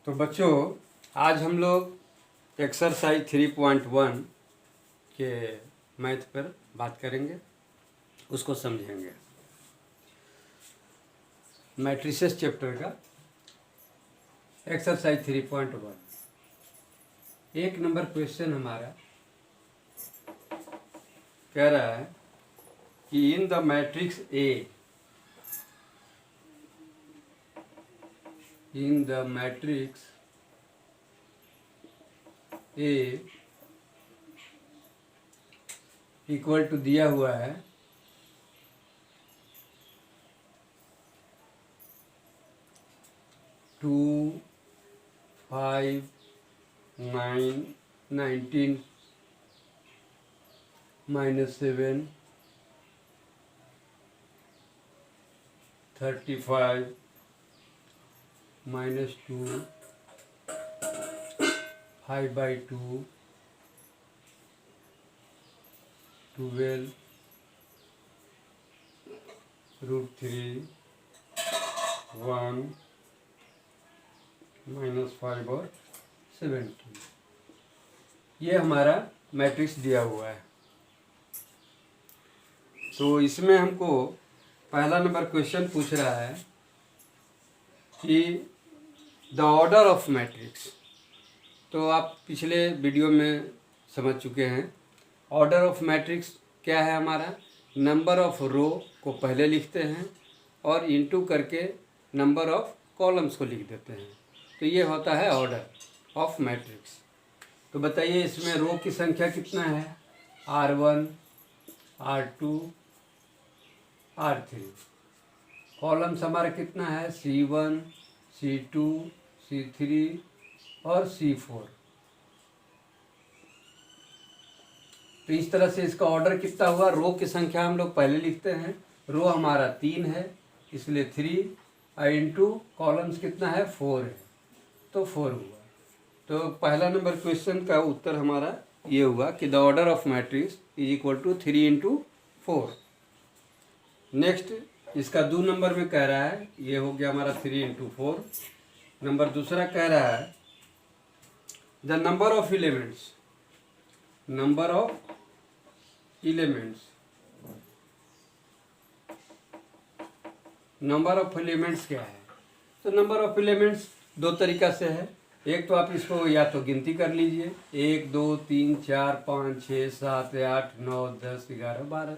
तो बच्चों, आज हम लोग एक्सरसाइज 3.1 के मैथ पर बात करेंगे, उसको समझेंगे। मैट्रिसेस चैप्टर का एक्सरसाइज 3.1 एक नंबर क्वेश्चन हमारा कह रहा है कि in the matrix A, in the matrix A equal to दिया हुआ है 2, 5, 9, 19, -7, 35, -2, 5/2, 12, √3, 1, -5 और 17। ये हमारा मैट्रिक्स दिया हुआ है। तो इसमें हमको पहला नंबर क्वेश्चन पूछ रहा है कि द ऑर्डर ऑफ मैट्रिक्स। तो आप पिछले वीडियो में समझ चुके हैं। ऑर्डर ऑफ मैट्रिक्स क्या है हमारा? नंबर ऑफ रो को पहले लिखते हैं और इनटू करके नंबर ऑफ कॉलम्स को लिख देते हैं। तो ये होता है ऑर्डर ऑफ मैट्रिक्स। तो बताइए इसमें रो की संख्या कितना है? R1, R2, R3। कॉलम्स हमारा कितना है? C1, C2, C3 और C4। तो इस तरह से इसका ऑर्डर कितना हुआ? रो की संख्या हम लोग पहले लिखते हैं। रो हमारा 3 है, इसलिए 3 इंटू कॉलम्स कितना है? 4 है, तो 4 हुआ। तो पहला नंबर क्वेश्चन का उत्तर हमारा ये हुआ कि the order of matrix is equal to 3 × 4। Next इसका 2 नंबर में कह रहा है, ये हो गया हमारा 3 × 4। नंबर दूसरा कह रहा है the number of elements, number of elements, number of elements क्या है? तो नंबर ऑफ एलिमेंट्स दो तरीका से है। एक तो आप इसको या तो गिनती कर लीजिए, 1, 2, 3, 4, 5, 6, 7, 8, 9, 10, 11, 12।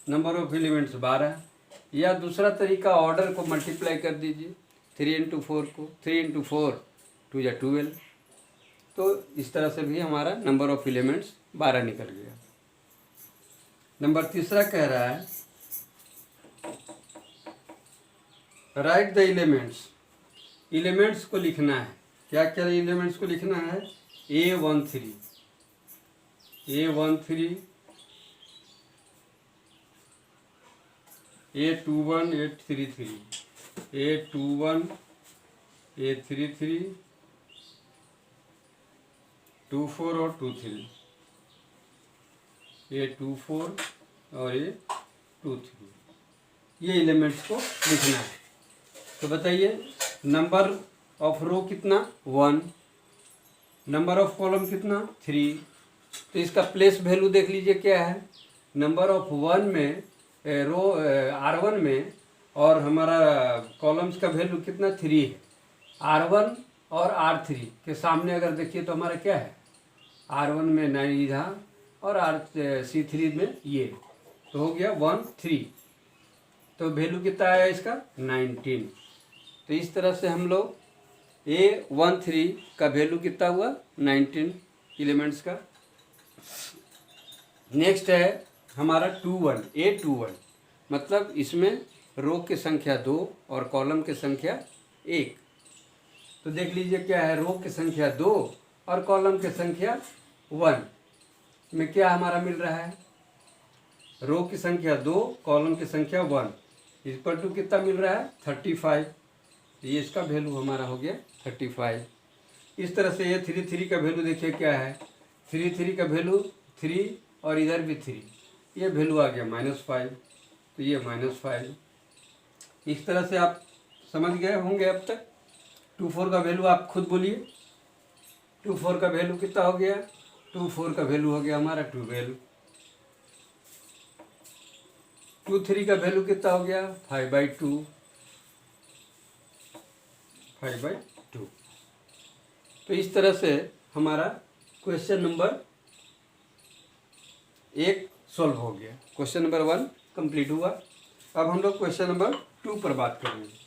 Number of elements 12। या दूसरा तरीका ऑर्डर को मल्टीप्लाई कर दीजिए, 3 × 4 को, 3 × 4 2 या 12। तो इस तरह से भी हमारा नंबर ऑफ एलिमेंट्स 12 निकल गया। नंबर तीसरा कह रहा है राइट द एलिमेंट्स। एलिमेंट्स को लिखना है। क्या क्या एलिमेंट्स को लिखना है? A13, A13, A21, A33, A21, A33, 24 और 23, A24 और A23। ये एलिमेंट्स को लिखना है। तो बताइए नंबर ऑफ रो कितना? 1, नंबर ऑफ कॉलम कितना? 3। तो इसका प्लेस वैल्यू देख लीजिए क्या है। नंबर ऑफ 1 में रो R1 में और हमारा कॉलम्स का वैल्यू कितना? 3 है। R1 और R3 के सामने अगर देखिए तो हमारा क्या है? R1 में 9 इधर और C3 में ये, तो हो गया 1, 3। तो वैल्यू कितना है इसका? 19। तो इस तरह से हम लोग A13 का वैल्यू कितना हुआ? 19 एलिमेंट्स का। नेक्स्ट है हमारा 21, A21, मतलब इसमें रो की संख्या 2 और कॉलम की संख्या 1। तो देख लीजिए क्या है, रो की संख्या 2 और कॉलम की संख्या 1 में क्या हमारा मिल रहा है? रो की संख्या 2, कॉलम की संख्या 1 इक्वल टू कितना मिल रहा है? 35। ये इसका वैल्यू हमारा हो गया 35। इस तरह से ये 3 का वैल्यू देखिए क्या है? 3 का वैल्यू 3 और इधर भी 3, ये वैल्यू आ गया -5। तो ये -5। इस तरह से आप समझ गए होंगे अब तक। 24 का वैल्यू आप खुद बोलिए। 24 का वैल्यू कितना हो गया? 24 का वैल्यू हो गया हमारा 12। 23 का वैल्यू कितना हो गया? 5/2। 5/2। तो इस तरह से हमारा क्वेश्चन नंबर 1 सॉल्व हो गया। क्वेश्चन नंबर 1 कंप्लीट हुआ। अब हम लोग क्वेश्चन नंबर 2 पर बात करेंगे।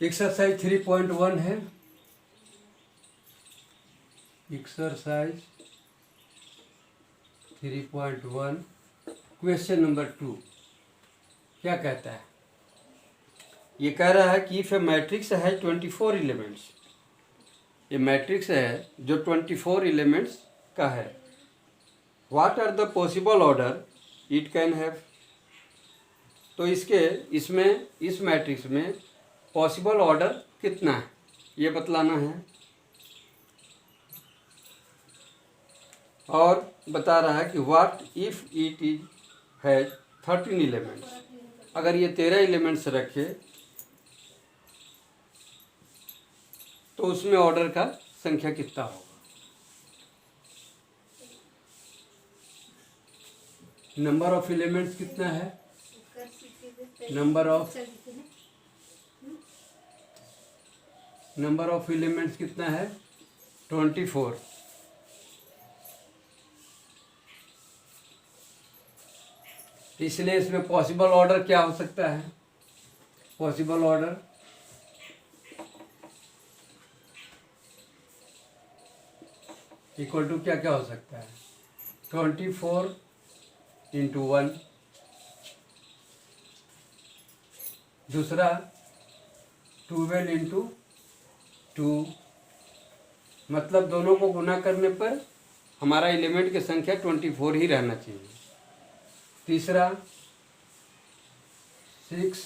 एक्सरसाइज 3.1 है। एक्सरसाइज 3.1 क्वेश्चन नंबर 2 क्या कहता है? ये कह रहा है कि इफ ए मैट्रिक्स है 24 एलिमेंट्स, ये मैट्रिक्स है जो 24 एलिमेंट्स का है, what are the possible order it can have. तो इसमें इस मैट्रिक्स में पॉसिबल ऑर्डर कितना है ये बतलाना है। और बता रहा है कि what if it is has 13 elements, अगर ये 13 एलिमेंट्स रखे तो उसमें ऑर्डर का संख्या कितना होगा। नंबर ऑफ एलिमेंट्स कितना है? नंबर ऑफ एलिमेंट्स कितना है? 24। इसलिए इसमें पॉसिबल ऑर्डर क्या हो सकता है? पॉसिबल ऑर्डर इक्वल टू क्या क्या हो सकता है? 24 × 1, दूसरा 12 × 2, मतलब दोनों को गुना करने पर हमारा एलिमेंट की संख्या 24 ही रहना चाहिए। तीसरा 6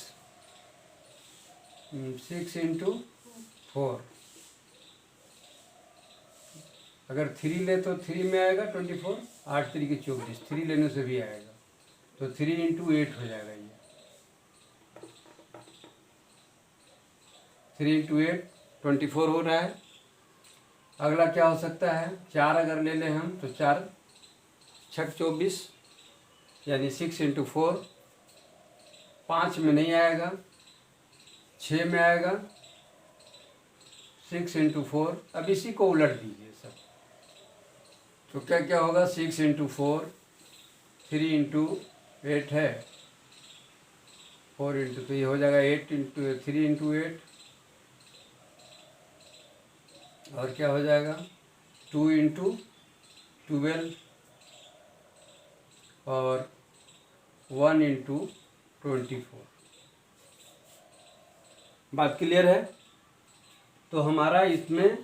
× 4, अगर 3 ले तो 3 में आएगा 24, 8 3 × 24, 3 लेने से भी आएगा, तो 3 × 8 हो जाएगा। ये 3 × 8 24 हो रहा है। अगला क्या हो सकता है? 4 अगर ले लें हम तो 4 6 24, यानी 6 × 4, 5 में नहीं आएगा, 6 में आएगा, 6 × 4। अब इसी को उलट दीजिए सब, तो क्या क्या होगा? 6 × 4, 3 × 8 है, 4 × तो ये हो जाएगा 3 × 8, और क्या हो जाएगा? 2 × 12 और 1 × 24। बात क्लियर है? तो हमारा इसमें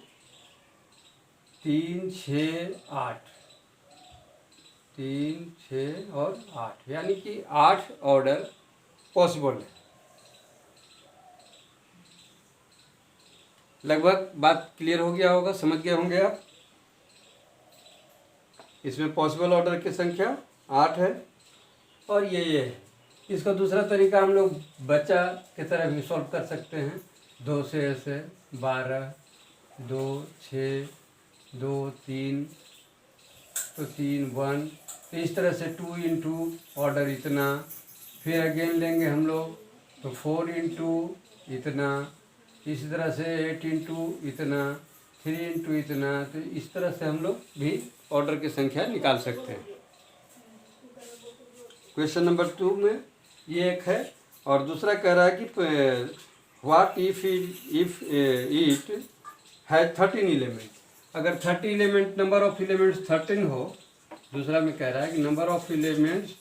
3 6 8, 3 6 और 8, यानी कि 8 ऑर्डर पॉसिबल है। लगभग बात क्लियर हो गया होगा, समझ गए होंगे आप। इसमें पॉसिबल ऑर्डर की संख्या 8 है और ये है। इसका दूसरा तरीका हम लोग बच्चा की तरह भी सॉल्व कर सकते हैं। 2 से ऐसे 12, 2 6, 2 3, तो 3 1, तो इस तरह से 2 × ऑर्डर इतना, फिर अगेन लेंगे हम लोग तो 4 × इतना, इसी तरह से 8 × इतना, 3 × इतना। तो इस तरह से हम लोग भी ऑर्डर की संख्या निकाल सकते हैं। क्वेश्चन नंबर 2 में ये एक है, और दूसरा कह रहा है कि what if it has 13 element, अगर 30 एलिमेंट, नंबर ऑफ एलिमेंट्स 13 हो। दूसरा में कह रहा है कि नंबर ऑफ एलिमेंट्स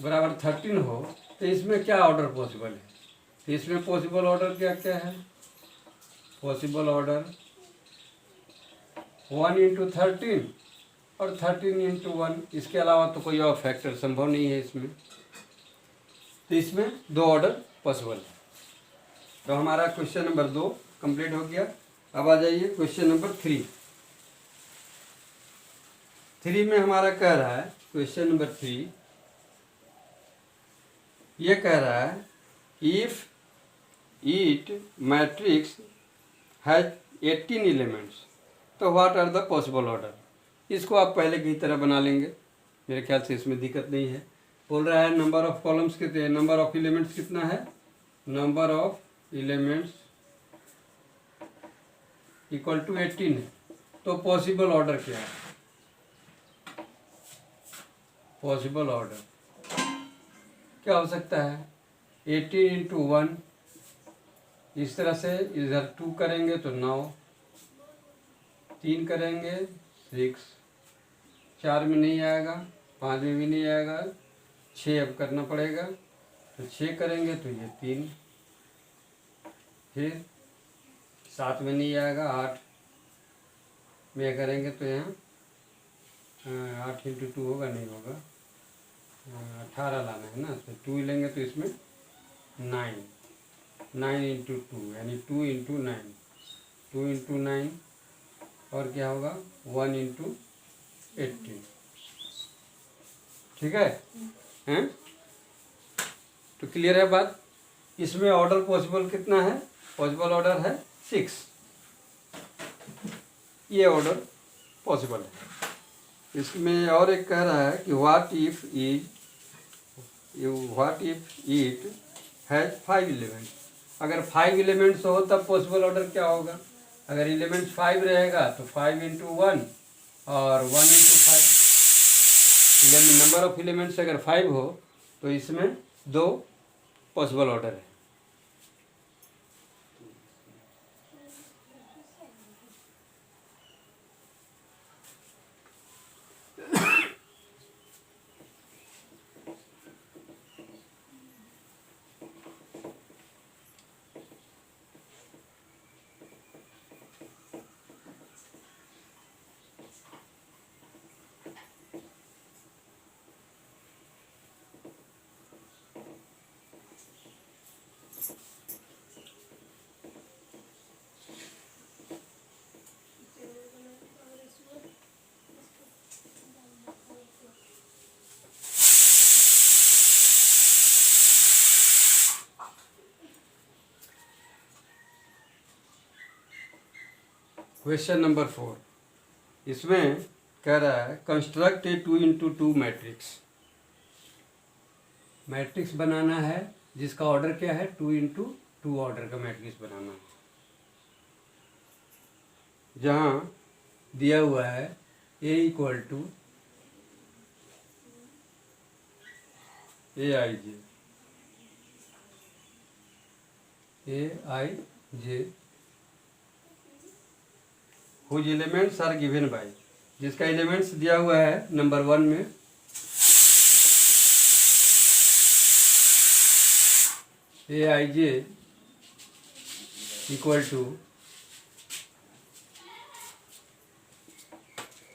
बराबर 13 हो तो इसमें क्या ऑर्डर पॉसिबल है? तो इसमें पॉसिबल ऑर्डर क्या क्या है? पॉसिबल ऑर्डर 1 इंटू 13 और 13 इंटू 1, इसके अलावा तो कोई और फैक्टर संभव नहीं है इसमें। तो इसमें 2 ऑर्डर पॉसिबल है। तो हमारा क्वेश्चन नंबर 2 कंप्लीट हो गया। अब आ जाइए क्वेश्चन नंबर 3। 3 में हमारा कह रहा है, क्वेश्चन नंबर 3 ये कह रहा है if each matrix has 18 elements तो what are the possible order. इसको आप पहले की तरह बना लेंगे, मेरे ख्याल से इसमें दिक्कत नहीं है। बोल रहा है नंबर ऑफ कॉलम्स कितने, नंबर ऑफ एलिमेंट्स कितना है, number of elements equal to 18 है। तो पॉसिबल ऑर्डर क्या है? पॉसिबल ऑर्डर क्या हो सकता है? 18 इंटू 1, इस तरह से इधर 2 करेंगे तो 9, 3 करेंगे 6, 4 में नहीं आएगा, 5 में भी नहीं आएगा, 6 अब करना पड़ेगा। तो 6 करेंगे तो ये 3, फिर 7 में नहीं आएगा, 8 में करेंगे तो यहाँ 8 इंटू 2 होगा, नहीं होगा, 18 लाना है ना, तो 2 लेंगे तो इसमें 9 इंटू 2 यानी 2 इंटू 9, 2 इंटू 9 और क्या होगा 1 इंटू 18। ठीक है हैं? तो क्लियर है बात। इसमें ऑर्डर पॉसिबल कितना है? पॉसिबल ऑर्डर है 6। ये ऑर्डर पॉसिबल है। इसमें और एक कह रहा है कि what if it has 5 elements. अगर 5 एलिमेंट्स हो तब पॉसिबल ऑर्डर क्या होगा? अगर एलिमेंट्स 5 रहेगा तो 5 इंटू 1 और 1 इंटू 5, नंबर ऑफ एलिमेंट्स अगर 5 हो तो इसमें 2 पॉसिबल ऑर्डर है। क्वेश्चन नंबर 4, इसमें कह रहा है construct a 2 into 2 matrix. Matrix बनाना है जिसका ऑर्डर क्या है? 2 इंटू 2 ऑर्डर का मैट्रिक्स बनाना है। जहाँ दिया हुआ है a equal to a i j whose elements are given by, जिसका एलिमेंट्स दिया हुआ है नंबर 1 में a i j equal to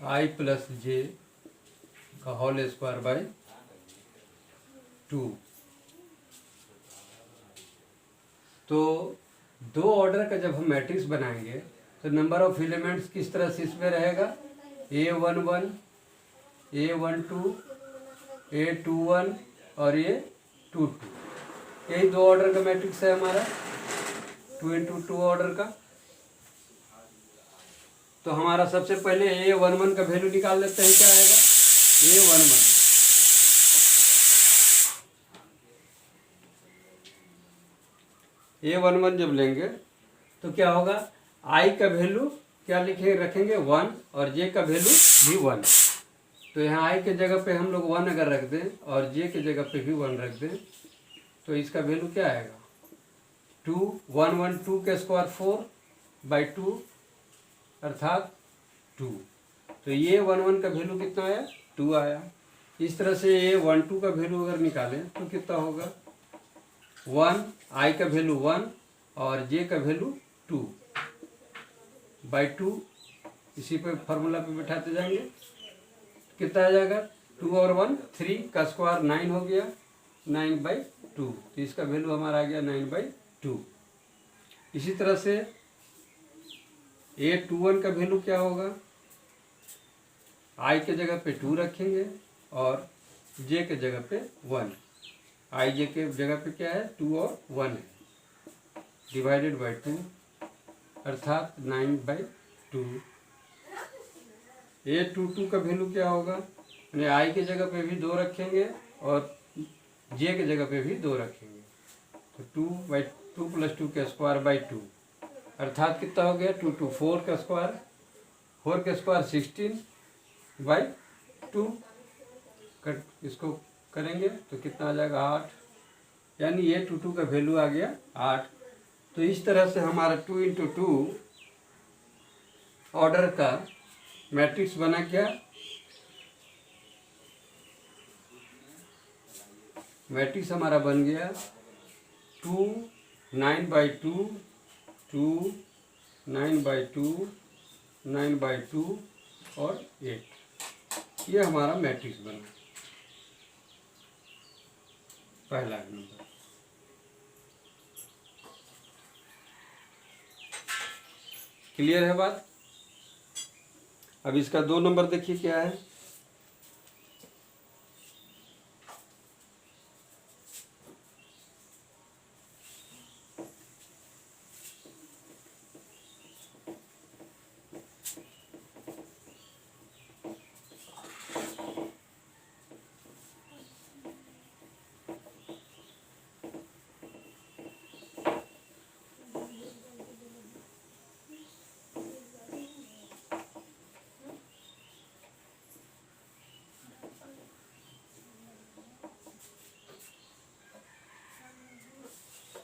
i plus j का होल स्क्वायर बाय 2। तो 2 ऑर्डर का जब हम मैट्रिक्स बनाएंगे तो नंबर ऑफ एलिमेंट्स किस तरह से इसमें रहेगा? A11, A12, A21 और A22। यही 2 ऑर्डर का मैट्रिक्स है हमारा, 2 इंटू 2 ऑर्डर का। तो हमारा सबसे पहले A11 का वैल्यू निकाल लेते हैं, क्या आएगा? A11 जब लेंगे तो क्या होगा? आई का वैल्यू क्या रखेंगे 1 और जे का वैल्यू भी 1। तो यहाँ आई के जगह पे हम लोग 1 अगर रख दें और जे के जगह पे भी 1 रख दें तो इसका वैल्यू क्या आएगा? 2 1 1 2 के स्क्वायर 4/2 अर्थात 2। तो ये 1 1 का वैल्यू कितना आया? 2 आया। इस तरह से ये 1 2 का वैल्यू अगर निकालें तो कितना होगा 1, आई का वैल्यू 1 और जे का वैल्यू 2/2। इसी पे फार्मूला पे बैठाते जाएंगे, कितना आ जाएगा 2 और 1 3 का स्क्वायर 9 हो गया, 9/2। तो इसका वैल्यू हमारा आ गया 9/2। इसी तरह से A21 का वैल्यू क्या होगा, आई के जगह पे 2 रखेंगे और जे के जगह पे 1। आई जे के जगह पे क्या है 2 और 1 है, डिवाइडेड बाई 2 अर्थात 9/2। A22 का वैल्यू क्या होगा, यानी आई के जगह पे भी 2 रखेंगे और जे के जगह पे भी 2 रखेंगे, तो 2/2 + 2 के स्क्वायर बाई 2 अर्थात कितना हो गया 2 2 4 का स्क्वायर, 4 का स्क्वायर 16/2। इसको करेंगे तो कितना आ जाएगा 8, यानी A22 का वैल्यू आ गया 8। तो इस तरह से हमारा 2 × 2 ऑर्डर का मैट्रिक्स बना क्या, मैट्रिक्स हमारा बन गया 2 9/2 2 9/2 9/2 और 8। ये हमारा मैट्रिक्स बना पहला नंबर। क्लियर है बात। अब इसका 2 नंबर देखिए क्या है,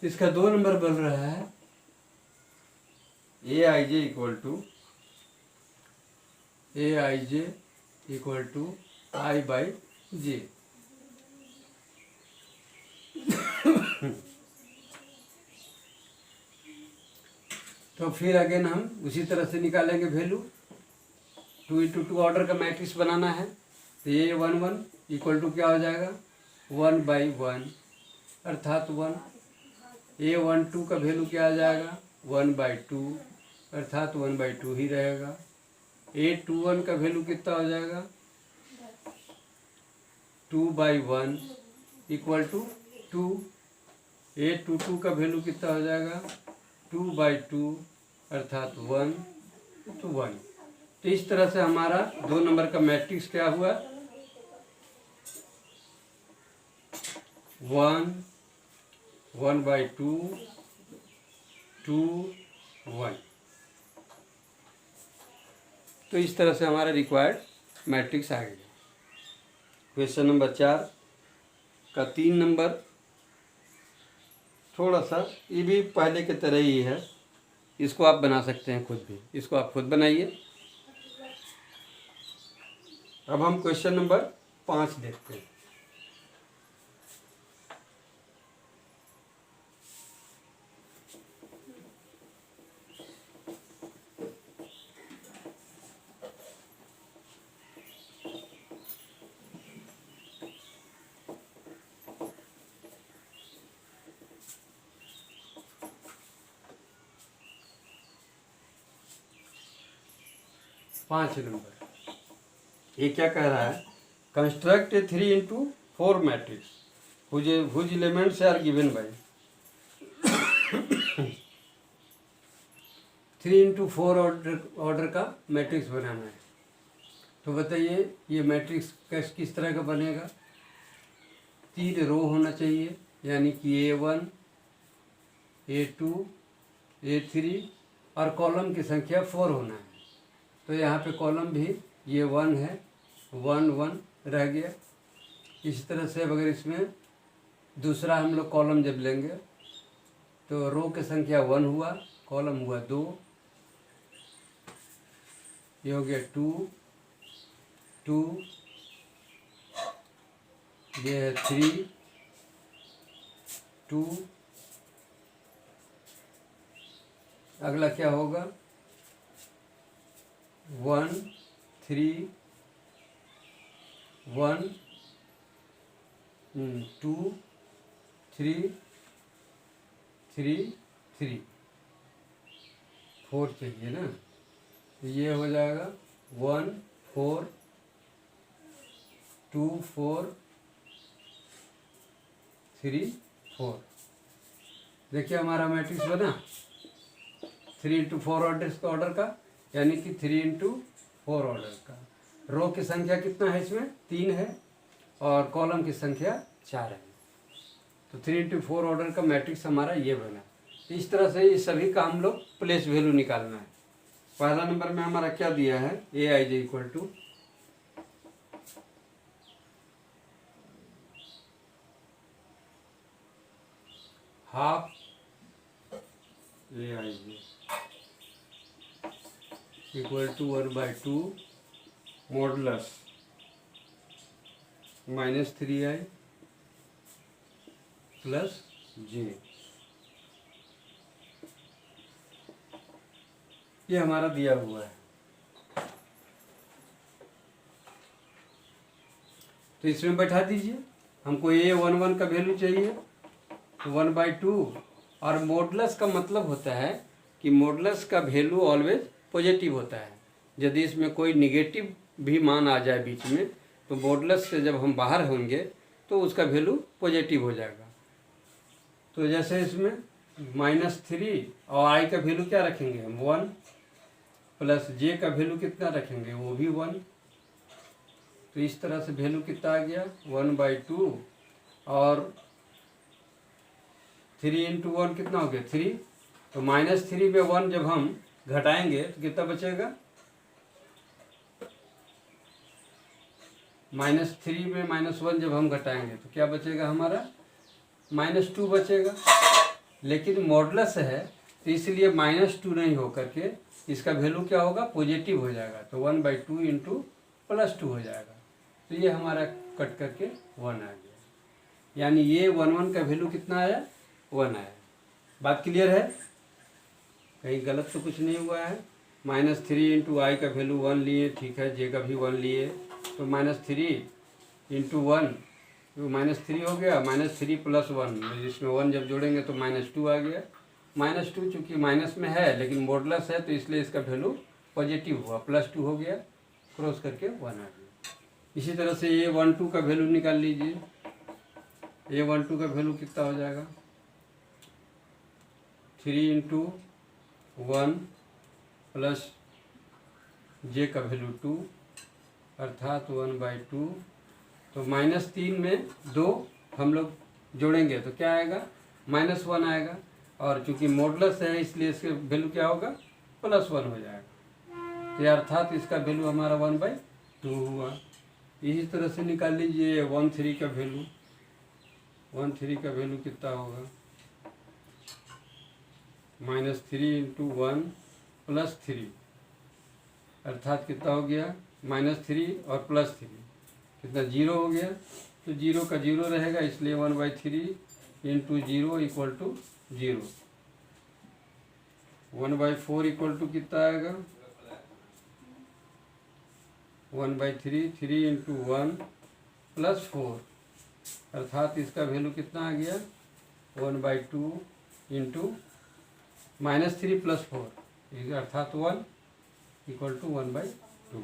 इसका 2 नंबर बन रहा है AIJ = I/J। तो फिर अगेन हम उसी तरह से निकालेंगे वैल्यू। 2 × 2 ऑर्डर का मैट्रिक्स बनाना है, तो A11 = क्या हो जाएगा 1/1 अर्थात 1। A12 का वैल्यू क्या आ जाएगा 1/2 अर्थात 1/2 ही रहेगा। A21 का वैल्यू कितना हो जाएगा 2/1 = 2। A22 का वैल्यू कितना हो जाएगा 2/2 अर्थात 1 तो 1। तो इस तरह से हमारा 2 नंबर का मैट्रिक्स क्या हुआ 1 1/2 2 1। तो इस तरह से हमारा रिक्वायर्ड मैट्रिक्स आ गया। क्वेश्चन नंबर 4 का 3 नंबर थोड़ा सा ये भी पहले के तरह ही है, इसको आप बना सकते हैं खुद भी, इसको आप खुद बनाइए। अब हम क्वेश्चन नंबर 5 देखते हैं। पाँच नंबर ये क्या कह रहा है, construct a 3 × 4 matrix whose elements are given by. 3 × 4 order का मैट्रिक्स बनाना है। तो बताइए ये मैट्रिक्स किस तरह का बनेगा, 3 रो होना चाहिए, यानी कि A1 A2 A3 और कॉलम की संख्या 4 होना है। तो यहाँ पे कॉलम भी ये 1 है, 1 1 रह गया। इसी तरह से अगर इसमें दूसरा हम लोग कॉलम जब लेंगे तो रो की संख्या 1 हुआ, कॉलम हुआ 2, ये हो गया 2 2 ये है 3 2, अगला क्या होगा 1 3 1 2 3 3 3 4 चाहिए ना, तो ये हो जाएगा 1 4 2 4 3 4। देखिए हमारा मैट्रिक्स बना 3 इंटू 4 ऑर्डर का, यानी कि 3 इंटू 4 ऑर्डर का। रो की संख्या कितना है इसमें 3 है और कॉलम की संख्या 4 है, तो 3 इंटू 4 ऑर्डर का मैट्रिक्स हमारा ये बना। इस तरह से इस सभी का हम लोग प्लेस वैल्यू निकालना है। पहला नंबर में हमारा क्या दिया है a i j equal to half a i j equal to 1/2 modulus -3i plus j. ये हमारा दिया हुआ है। तो इसमें बैठा दीजिए, हमको a11 का वैल्यू चाहिए, तो 1/2। और मॉडुलस का मतलब होता है कि मॉडुलस का वैल्यू ऑलवेज पॉजिटिव होता है। यदि इसमें कोई निगेटिव भी मान आ जाए बीच में, तो मॉडुलस से जब हम बाहर होंगे तो उसका वैल्यू पॉजिटिव हो जाएगा। तो जैसे इसमें -3 और आई का वैल्यू क्या रखेंगे हम 1, प्लस जे का वैल्यू कितना रखेंगे वो भी 1। तो इस तरह से वैल्यू कितना आ गया 1/2 और 3 इंटू 1 कितना हो गया 3। तो -3 में 1 जब हम घटाएंगे तो कितना बचेगा, -3 में -1 जब हम घटाएंगे तो क्या बचेगा हमारा -2 बचेगा। लेकिन मॉडुलस है तो इसलिए -2 नहीं हो करके इसका वैल्यू क्या होगा पॉजिटिव हो जाएगा, तो 1/2 इंटू +2 हो जाएगा। तो ये हमारा कट करके 1 आ गया, यानी ये 1 का वैल्यू कितना आया 1 आया। बात क्लियर है, कहीं गलत तो कुछ नहीं हुआ है। -3 इंटू आई का वैल्यू 1 लिए, ठीक है, जे का भी 1 लिए, तो -3 इंटू 1 तो -3 हो गया, -3 + 1, इसमें 1 जब जोड़ेंगे तो -2 आ गया। -2 चूँकि माइनस में है लेकिन मॉडुलस है तो इसलिए इसका वैल्यू पॉजिटिव हुआ, +2 हो गया, क्रॉस करके 1 आ गया। इसी तरह से a12 का वैल्यू निकाल लीजिए। a12 का वैल्यू कितना हो जाएगा 3 इंटू 1 प्लस जे का वैल्यू 2 अर्थात 1/2। तो -3 में 2 हम लोग जोड़ेंगे तो क्या आएगा -1 आएगा, और चूंकि मॉडुलस है इसलिए इसका वैल्यू क्या होगा +1 हो जाएगा। तो अर्थात इसका वैल्यू हमारा 1/2 हुआ। इसी तरह से निकाल लीजिए 13 का वैल्यू। 13 का वैल्यू कितना होगा -3 इंटू 1 प्लस 3 अर्थात कितना हो गया -3 और +3 कितना 0 हो गया। तो 0 का 0 रहेगा इसलिए 1/3 into 0 equal to 0। 1/4 equal to कितना आएगा 1/3 3 इंटू 1 प्लस 4 अर्थात इसका वैल्यू कितना आ गया 1/2 इंटू -3 + 4 अर्थात 1 इक्वल टू 1/2।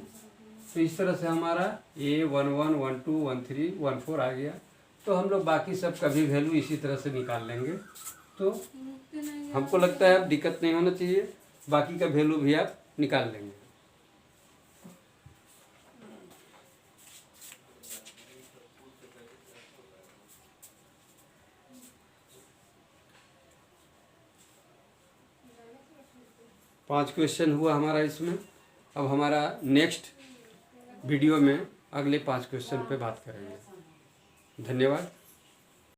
तो इस तरह से हमारा a11 12 13 14 आ गया। तो हम लोग बाकी सब का भी वैल्यू इसी तरह से निकाल लेंगे। तो हमको लगता है अब दिक्कत नहीं होना चाहिए, बाकी का वैल्यू भी आप निकाल लेंगे। पांच क्वेश्चन हुआ हमारा इसमें। अब हमारा नेक्स्ट वीडियो में अगले 5 क्वेश्चन पे बात करेंगे। धन्यवाद।